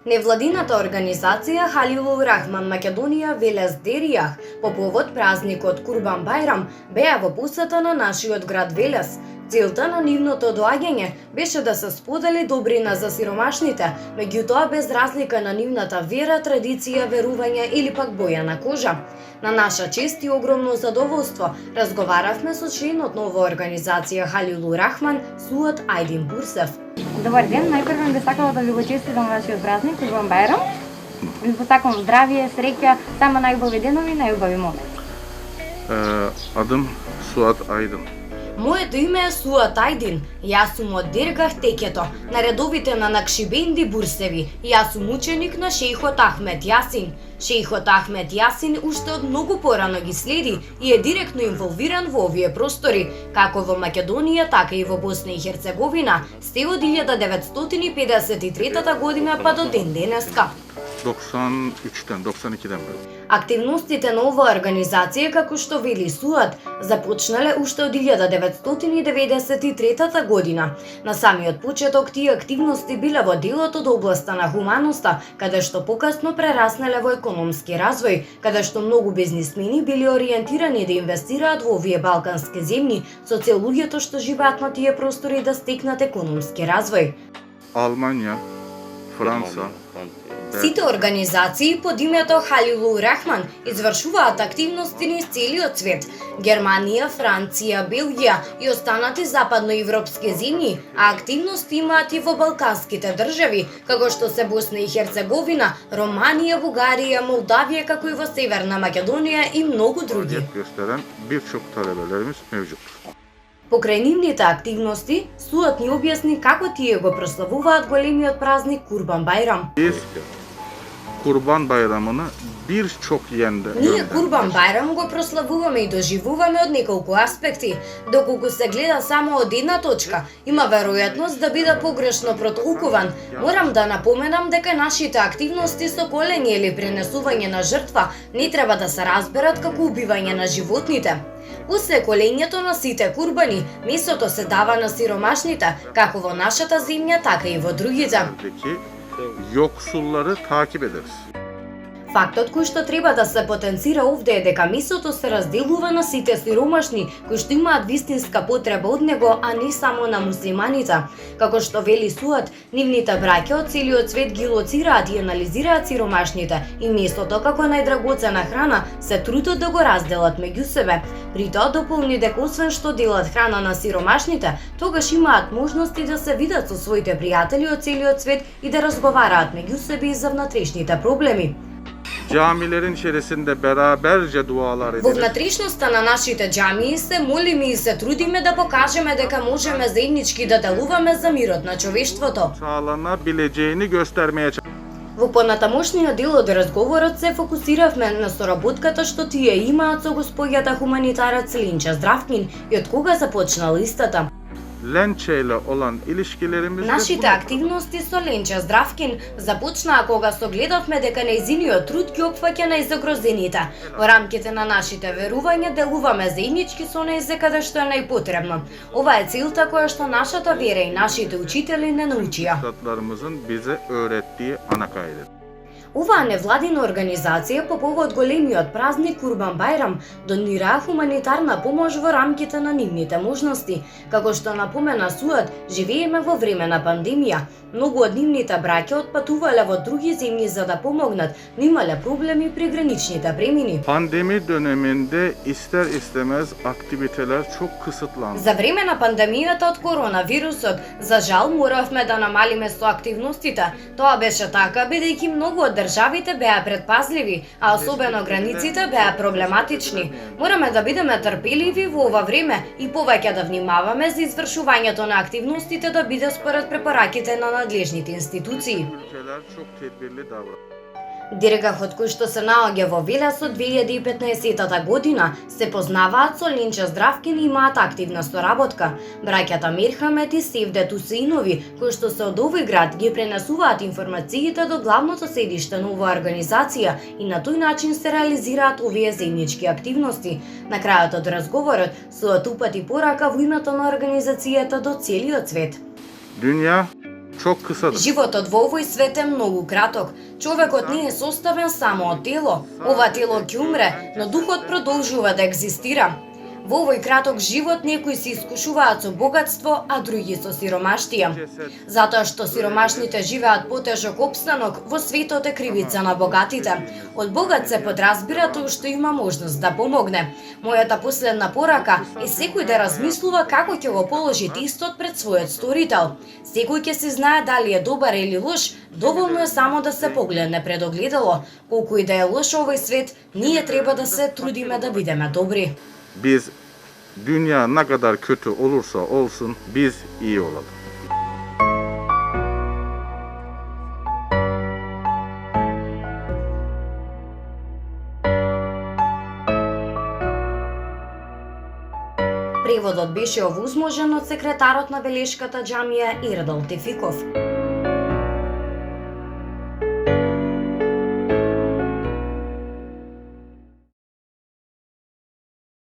Невладината организација Халилул Рахман Македонија Велес Деријах по повод празникот Курбан Бајрам беа во посета на нашиот град Велес. Целта на нивното доаѓање беше да се сподели добрина за сиромашните, меѓутоа без разлика на нивната вера, традиција, верување или пак боја на кожа. На наша чест и огромно задоволство разговаравме со членот на оваа организација Халилул Рахман, Суат Ајдин Бурсев. Добар ден, најпрво би сакала да ви го честитам вашиот празник Курбан Бајрам. Ви посакувам здравје, среќа, само најубави денови, најубави моменти. Adım Suat Aydın. Моето име е Суат Ајдин. Јас сум од Дергах Текето, на редовите на Накшибенди Бурсеви. Јас сум ученик на шејхот Ахмет Јасин. Шејхот Ахмет Јасин уште од многу порано ги следи и е директно инволвиран во овие простори, како во Македонија, така и во Босна и Херцеговина, сте од 1953 година па до ден денеска. 93'ten, 92'den beri. Активностите на оваа организација, како што вели Суат, започнале уште од 1993 година. На самиот почеток тие активности биле во делот од областа на хуманоста, каде што покасно прераснале во економски развој, каде што многу бизнисмени били ориентирани да инвестираат во овие балкански земји со цел луѓето што живеат на тие простори да стекнат економски развој. Almanya, Fransa, Сите организации под името Халилул Рахман извршуваат активности низ целиот свет. Германија, Франција, Белгија и останати западноевропски земји, а активности имаат и во балканските држави, како што се Босна и Херцеговина, Романија, Бугарија, Молдавија, како и во Северна Македонија и многу други. faaliyet gösteren birçok talebelerimiz mevcut. Покрај нивните активности, Суат ни објасни како тие го прославуваат големиот празник Курбан Бајрам. Biz Kurban Bayramı'nı birçok Ние yönden Курбан Бајрам го прославуваме и доживуваме од неколку аспекти. Доколку се гледа само од една точка, има веројатност да биде погрешно протолкуван. Морам да напоменам дека нашите активности со колење или пренесување на жртва не треба да се разберат како убивање на животните. После колењето на сите курбани, месото се дава на сиромашните, како во нашата земја, така и во другите. Türkiye'deki yoksulları takip ederiz. Фактот кој што треба да се потенцира овде е дека месото се разделува на сите сиромашни кои што имаат вистинска потреба од него, а не само на муслиманите. Како што вели Суат, нивните браќа од целиот свет ги лоцираат и анализираат сиромашните и месото како најдрагоцена храна се трудат да го разделат меѓу себе. При тоа дополни дека освен што делат храна на сиромашните, тогаш имаат можности да се видат со своите пријатели од целиот свет и да разговараат меѓу себе и за внатрешните проблеми. Camilerin içerisinde beraberce dualar Во ederiz. внатрешноста на нашите џамии се молиме и се трудиме да покажеме дека можеме заеднички да делуваме за мирот на човештвото. Sağlanabileceğini göstermeye Во понатамошниот дел од разговорот се фокусиравме на соработката што тие имаат со господјата хуманитарец Ленча Здравкин и од кога започнала истата. Lençe ile olan ilişkilerimiz Нашите активности со Ленча Здравкин започнаа кога согледавме дека нејзиниот труд ги опфаќа најзагрозените. Во рамките на нашите верувања делуваме заеднички со неј за каде што е најпотребно. Ова е целта која што нашата вера и нашите учители не научија. üstadlarımızın bize öğrettiği ana gayret. Оваа невладина организација по повод големиот празник Курбан Бајрам донираа хуманитарна помош во рамките на нивните можности. Како што напомена Суат, живееме во време на пандемија. Многу од нивните браќа отпатувале во други земји за да помогнат, но имале проблеми при граничните премини. Pandemi döneminde ister istemez aktiviteler çok kısıtlandı. За време на пандемијата од коронавирусот, за жал моравме да намалиме со активностите. Тоа беше така бидејќи многу од државите беа предпазливи, а особено границите беа проблематични. Мораме да бидеме трпеливи во ова време и повеќе да внимаваме за извршувањето на активностите да биде според препораките на надлежните институции. Ülkeler çok tedbirli davranıyor. Дергахот кој што се наоѓа во Велес од 2015 година се познаваат со Ленча Здравкин и имаат активна соработка. Браќата Мерхамет и Севдет Усеинови, кои што се од овој град, ги пренесуваат информациите до главното седиште на оваа организација и на тој начин се реализираат овие заеднички активности. На крајот од разговорот, Суат упати порака во името на организацијата до целиот свет. Dünya çok kısadır. Животот во овој свет е многу краток. Човекот не е составен само од тело. Ова тело ќе умре, но духот продолжува да екзистира. Во овој краток живот некои се искушуваат со богатство, а други со сиромаштија. Затоа што сиромашните живеат потежок опстанок, во светот е кривица на богатите. Од богат се подразбира тој што има можност да помогне. Мојата последна порака е секој да размислува како ќе го положи тестот пред својот сторител. Секој ќе се знае дали е добар или лош, доволно е само да се погледне пред огледало. Колку и да е лош овој свет, ние треба да се трудиме да бидеме добри. Biz dünya ne kadar kötü olursa olsun biz iyi olalım. Преводот беше овозможен од секретарот на Белешката џамија Ердол Тефиков.